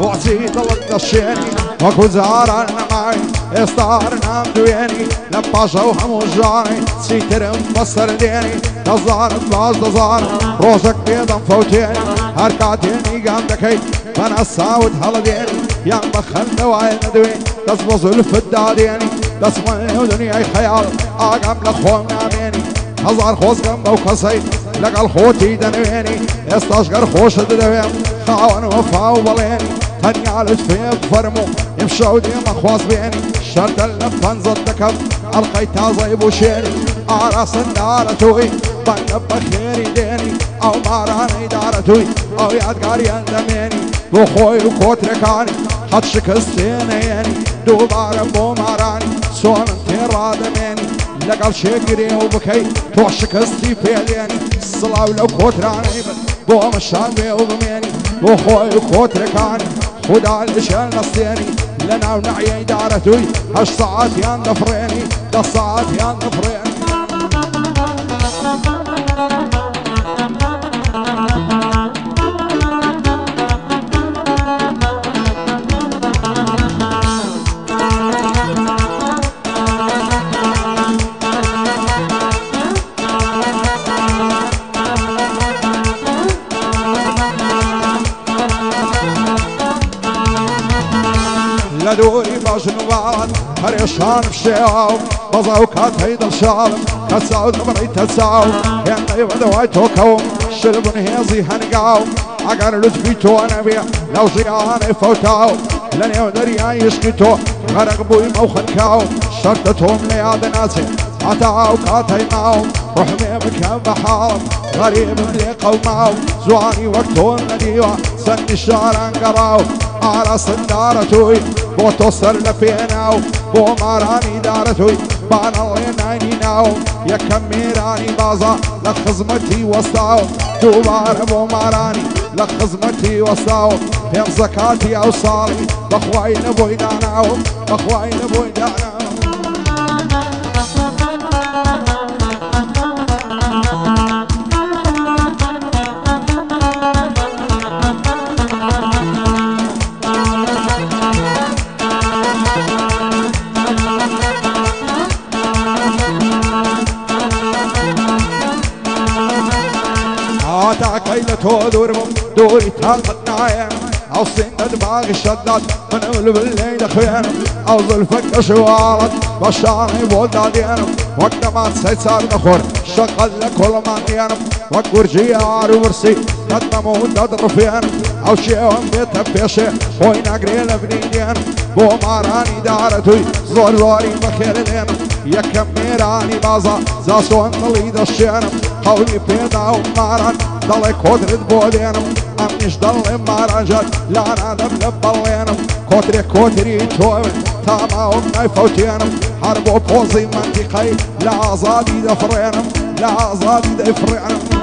وعزيد ضد الشيني وكو زهران معي استارنا مدويني لباشا وحموجاني سيتر مفسر ديني تزار تلاش تزار روزك بيضا فوتيني هركاتيني قام دكي فانا الساود هلديني يا مخل دواي ندوي تصبص الفداديني تسمعني ودنياي خيال اقام لخوم ناميني هزار خوز قم وقصي لقى الخوتي دنويني استشقر خوش ددوين خاون وفا وبليني هنيالج في بفرمو يمشوا ديما خواص بيني شرط اللفن زدكب القيتا زيب وشيني عراس النار توي طنب بخيري ديني او ماراني دار توي او يادقاري اندميني وخوي وكوت ركاني حد شكستيني يعني دوبار بو ماراني سون انتي رادميني لقل شكري وبكي تو شكستي فيليني الصلاة ولو كوت راني بو مشان بي وبميني وخوي وكوت ركاني خدا الاشياء نصيني لنا ونعي دارتوي هش ساعات يان نفريني ده ساعات يان نفريني دوري باجنوات هريشان بشياو بزاو كات هيدا الشالم كساو دبري تساو هنا يبدو توكو شربن هيزي هنقاو عقر لطفيتو انا بيا لو جياني فوتاو لن يودري يشكتو غرق بوي موخنكاو شرطتهم لياد ناسي عتاو كات هيماو رحمي بكام بحار غريب اللي قوماو زواني وقتو النديوة سن الشارع انقراو على صندارتوي بو توصل لفيناو بو ماراني دارتوي بان الله نايني ناو يا كميراني بازا لخزمتي وسطاو دوبار بو ماراني لخزمتي وسطاو فين زكاتي او صالي بخواين بوي داناو بخواين بوي داناو كيلة دورهم دوري تالت نايم او سند باقي الشداد من اول بالليل خيانم او ظلفك شوالد بشاني بودا دينم وقت ما تسيد صار نخور شغل لكل ما دينم وقت ورجيار ورسي قد موت تضرب فينم او شيهم بيت بيشي وين اقري لبني دينم بو ماراني دارتوي زور زوري بخير دينم يا كميراني بازا زاسون طليد الشينم حولي بيضا وماران ضلي كودرد بودينم امنش ضلي مارجات لا انا دبلب بلينم كوتري تومن تاما ومناي فوتينم حربو بوزي منطقي لا زادي دفرينم لا زادي دفرينم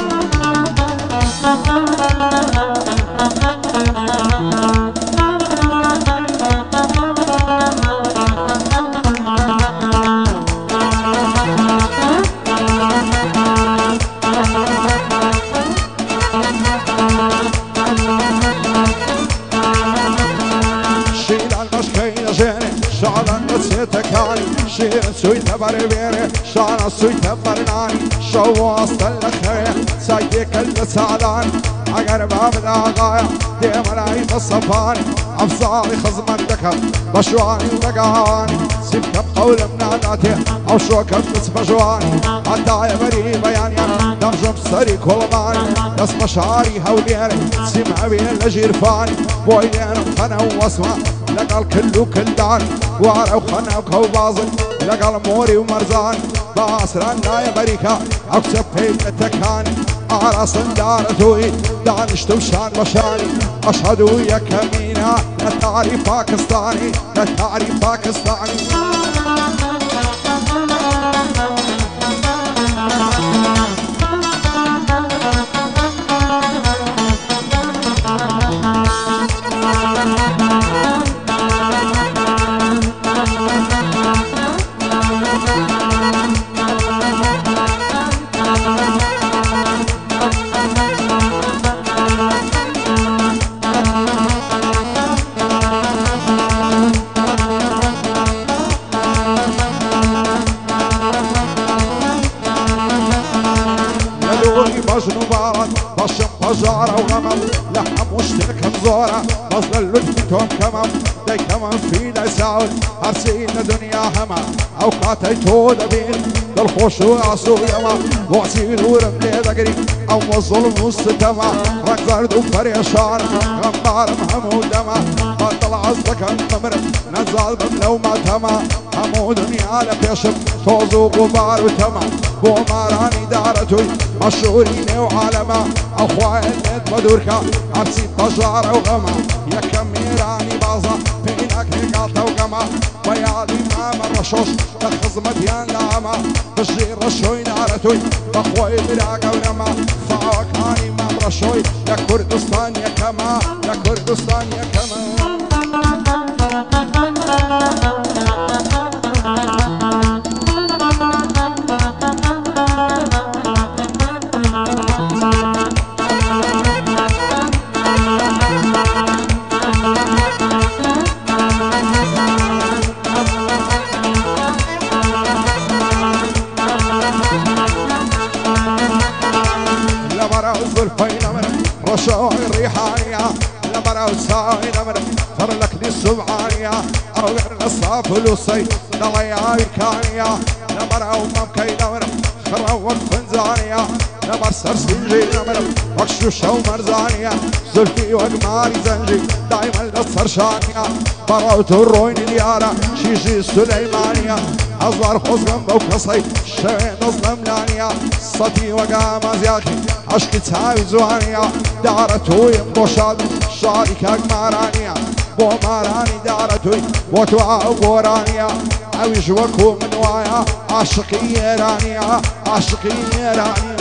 شير سوي تبربيري شانا سوي تبرناني شو وصل الخير سايدك السعدان عقر باب الآغاية دي ملاي بالصفاني أفصالي خزمتك بشواني وبقاني سبك بقول مناداتي أو شوكب بسبجواني حتى يبري بياني دمجم سري كولماني ناس مشاري هوليري سمع بين الجيرفاني بويلين خنا واسمع لقى الكل كل داني وارا وخنا وكوبازن لقى الموري ومرزاني باسران لا يبريكا أكسب في التكاني على صندارتوي دانشت وشان بشاني أشهد يا كمينة نتاري باكستاني نتاري باكستاني وجن وبارد بشم بجارة وغمم لحم واشترك مزورة بصل اللجبتهم كمم دي كمم في ليساول هرسين دنيا هما اوقاتي تود بين للخشوع سويما وعسيل ورملي ذقري او الظلم والستما ركزرد وفريشان غمار محمود دما بطل عزك النمر نزال بملو ما تما همو دنيا لبيشم توزو غبار وتما بوماراني دارتوي مشهورين وعالما اخوان النت بدوركا عبسي بجارة وغما يا كميراني بازا فينك نقاطة وغما ويا دي ما مرشوش تخزمة ديان لعما بجير رشوي دارتوي بخوي براقة ونما فاوكاني ما مرشوي يا كردستان يا كما يا كردستان يا كما رشوي الريحانية لمرة وساوي نمر فرلك دي السبعانية أو غير نصاف فلوسي لليالي كانية لمرة وممكي نمر خروق فنزانية نمر سرسنجي نمر وكشوشة ومرزانية زلفي وقماري زنجي دايما للسرشانية براوت الروين ديارة شيشي السليمانية أزوار خزغم بوكسي شوين نظلم لانية صتي وقام زياكي عشقي تساوي زوانية دارتوي بوشاد شاركة قمارانية بوماراني دارتوي وتوعى وبورانية عويش وكو من وايا عشقي يرانية عشقي يرانية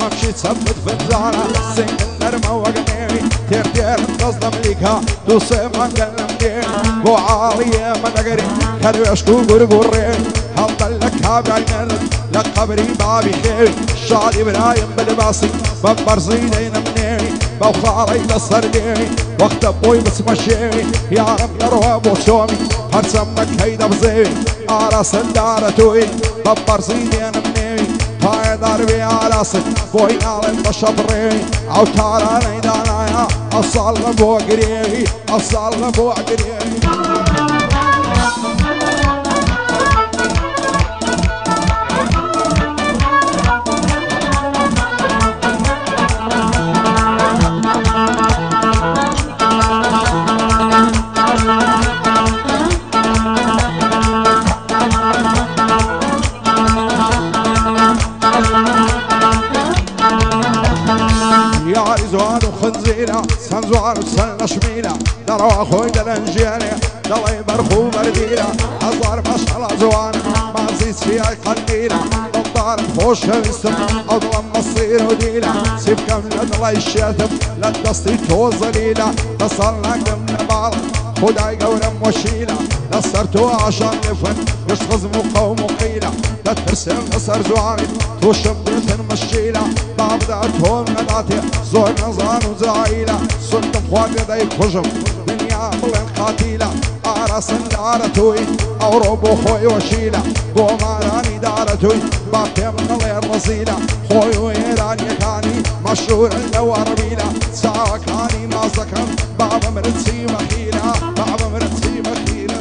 ممشي تثبت في الزارة سن النرمة وقنيني تير تير تصدم ليكها دوسي ما نقلم ديني وعالية ما نقري كانوا يشكو قرقورين هلطلك بعين لقبري بابي خيري شادي ابراهيم بالباسي بمبر زيدين منيني بوخاري للسرديني وقت ابوي بس مشيني يا رب يروى بوشومي هرسمك هيدا بزيني عراس الدارتوي بمبر زيدين منيني هاي ضربي على صد بوي نالم بشبري عوتارا نيدانايا أصال بو قريبي أصال بو قريبي سنزوار وسلنا شميلة دروا أخوي دلنجيني دلي برخو برديلة أزار مشعل زوان ما زيد فيها قليلة نضار خوش الاسم أظلم مصير وديلة سيب كاملة دلي الشاتم لدستي توزليلة تصلنا قمنا بعض خداي قورم وشيلة نصرتو عشان يفن يشخص مقاوم وقيلة لا ترسم نصر زواني توشم بيت مشيلة بعضاتهم نداتي زور نظان وزعيلة سلطم خواد يديك هجم دنيا بلين قاتيلة أعرس دارتوي أوروبو خوي وشيلة قوماراني دارتوي باقي من الله الرزيلة خوي ويراني كاني مشهور لو عربيلة ساعة كاني ما زكم بابا مرتسي مخيلة بابا مرتسي مخيلة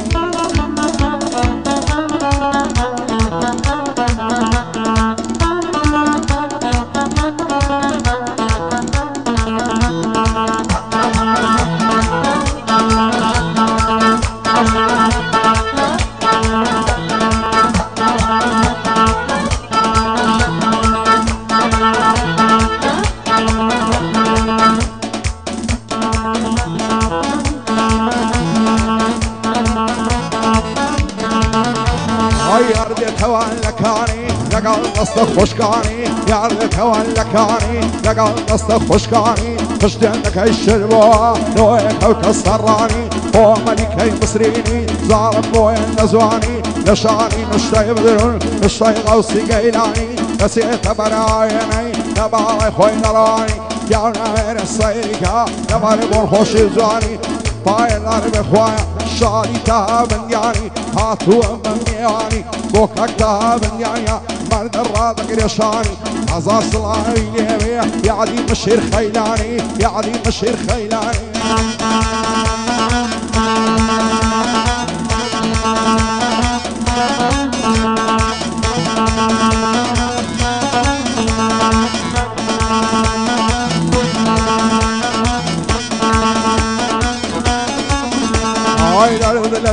لكاني لقل نصدق خشكاني يعرضك لكاني لقل نصدق خشكاني خشت عندك الشربوها لويك وكسراني هو ملكي مصريني زارب بوين نزواني لشاني نشتي بدرون نشتي غوصي قيلاني نسيت برايني نبالي خوي نراني يانا غير الصيريكا نبالي بورخوش زواني بايلار بخوايا شاري تابن يعني هاتو من ميواني بوكك تابن يعني مرد الرادق رشاني هزار صلاحي ليبي يعدي مشير خيلاني يعدي مشير خيلاني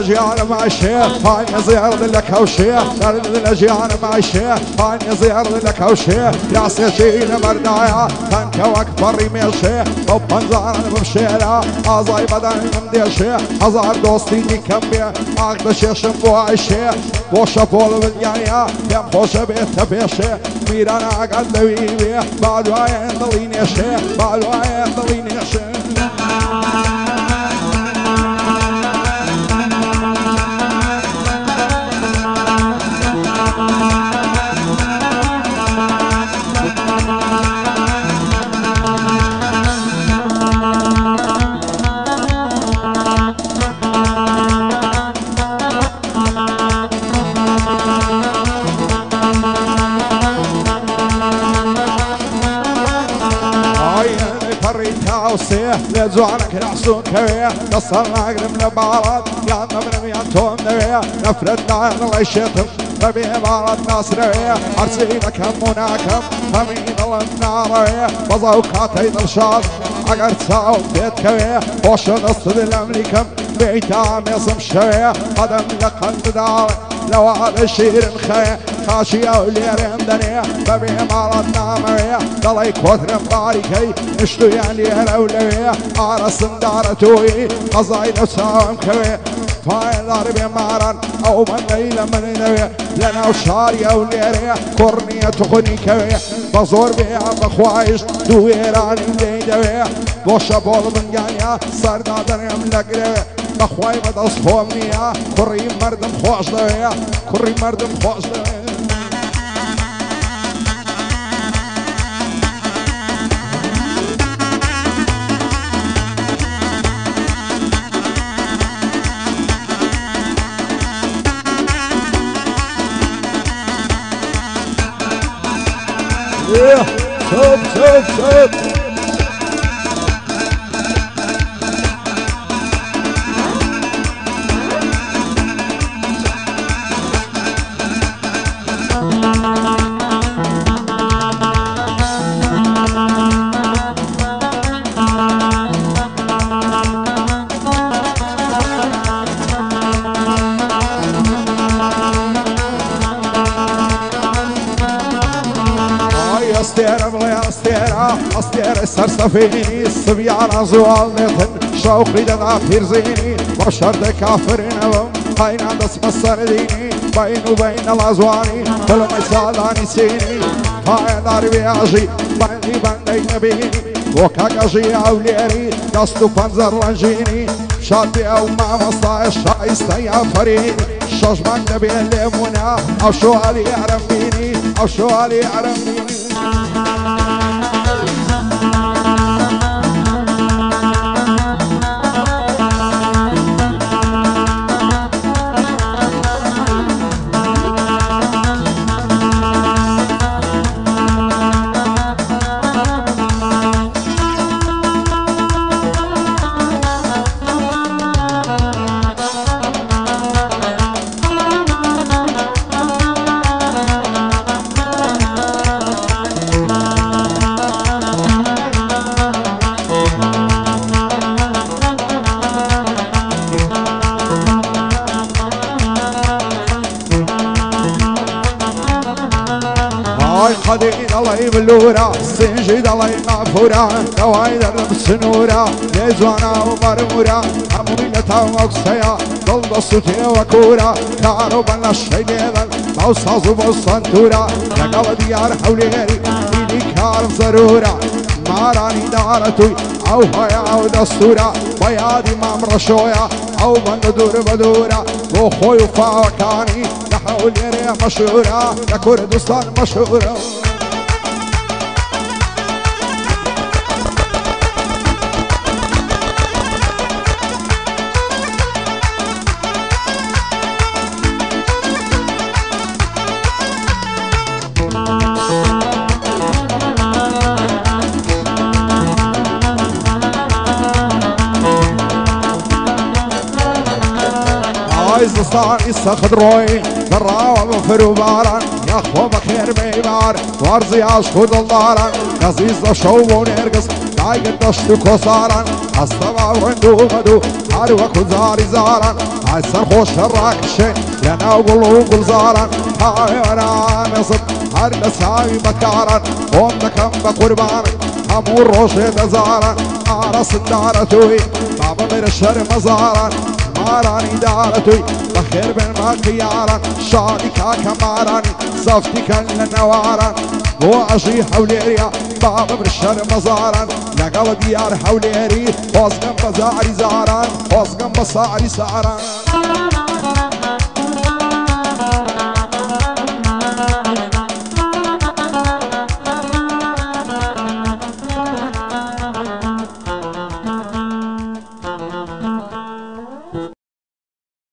الأجيال مع الشيخ هاي زيارة لك أو شيخ دارد الأجيال مع الشيخ هاي زيارة لك أو شيخ يا سيشينا بردايا تنك وأكبر ريمي الشيخ وبنزار بمشيلة أزاي بدن مدي الشيخ هزار دوستي دي كمبي أخذ الشيخ شنبوع الشيخ وشفول بالجاية يم خوش بيت في الشيخ ميرانا قد لويبي بعد وعين ضليني الشيخ بعد وعين ضليني الشيخ لزوانك نحسون كويه نصرنا قلم نبارات يا نمرم يا توم نويه نفردنا عن الله الشيطم نبي عبارات ناصريه عرسينك هموناكم همين الله النارويه بزوكاتي درشاد عقر تساو بيت كويه وش نصد الامريكم بيتام يصم شويه قدم لقلب داري لو على الشير مخيه خاشية وليرين دنيا ببي عمارات نامريه ضلي كثر مباركي نشتو يعني الأولوية عرسم دارتوي قصاي نفسهم كوي فاين ضاربي مارن أو من ليلة من نوي لنا وشاري أو ليري كورنية تخني كوي بزور بي عم خوايش دويراني وليدوي وشبول من جانيا صرنا دنيم لقري بخواي بدصفهم نيا كوري مردم خوش دوي كوري مردم خوش دوي Yeah, top. أستير السرسفيني الصبيان زوالتن شوقي دنا فيرزيني وشرد كافرين هاي نادس مسرديني بين وبين الأزواني كل ما يسالاني سيني هاي داري بياجي بندي بندي نبيني وكاكاجي أوليري دستو فنزر لنجيني شادي أو ما مصايش شايستي يا فريني شجبك نبي الليمونة أو شو علي عرميني أو شو علي عرميني هاي قديد الله يبلورا سنجد الله يغفورا كوايد السنورا لزوانا ومرمورا همومينتا ومكسيا ضل الصوتي وكورا كانوا بنا الشيدان موصاز ومصنتورا لقل ديار حوليري إلي كارم ضرورا ماراني دارتوي او هيا او دستورا بيادي مامر شويا او بندور بدورا بو خوي وفاوكاني لحوليري مشهورا لكردستان مشهورا زستان يستخد روي براوة بفرو باران يا اخوة بخير بيبار وارزي عشقود الداران عزيز دشو ونرقص دايق دشتو كساران استمع وندو مدو هارو كزاري زاران عيسر خوش الراكشين لنا وقلو قل زاران هاي وانا نصب هار نساوي بكاران قوم دكم بقربان همور روشي دزاران عرس الدارتوي بابا من الشر مزاران ماراني دارتوي بخير بن ماكياران شادي كاكا ماراني صفتي كان لنواران وعشي حوليريا بابا برشر مزاران لقل ديار حوليري وصقم بزاري زاران وصقم بصاري ساران